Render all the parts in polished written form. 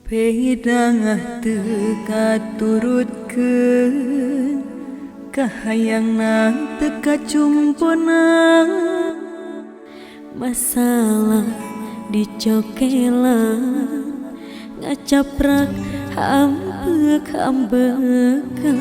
Pedang teka turutkeun kahayangna teka cumpona masalah dicokelan ngacaprak ambek-ambekan.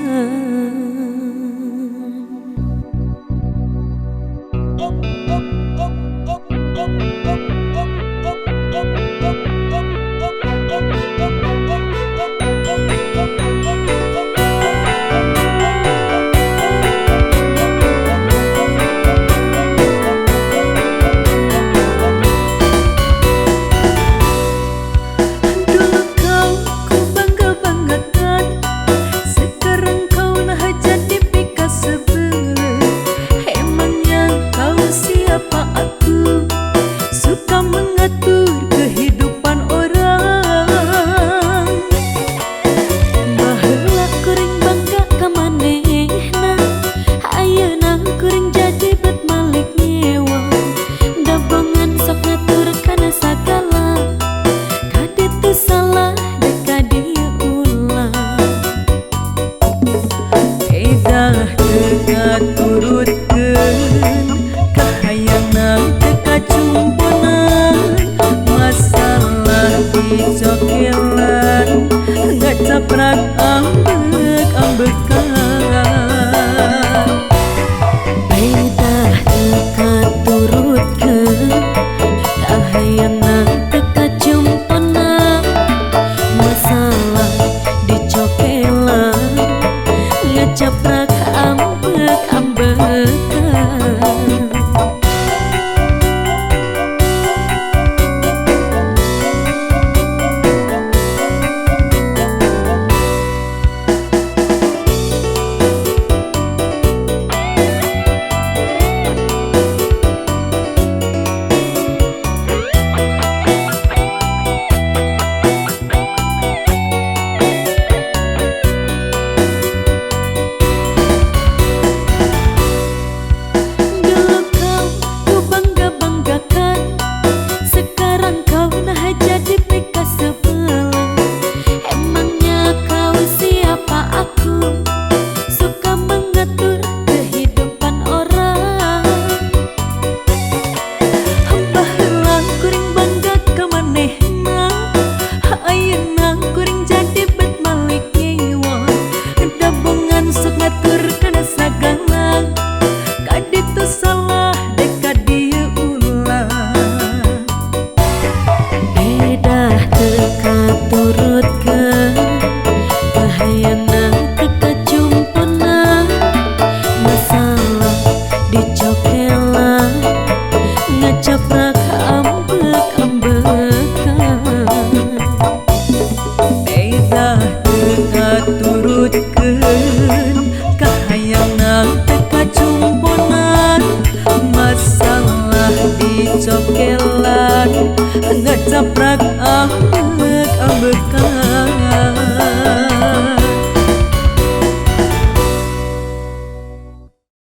Turutkeun kahayangna teka cumpona masalah dicokelan ngacaprak ambek-ambekan. Beda teka turutkeun kahayangna teka cumpona masalah dicokelan ngacaprak ambek-ambekan. Ngacaprak ambek-ambekan. Beda teka turutkeun kahayangna teka cumpona masalah dicokelan ngacaprak ambek-ambekan.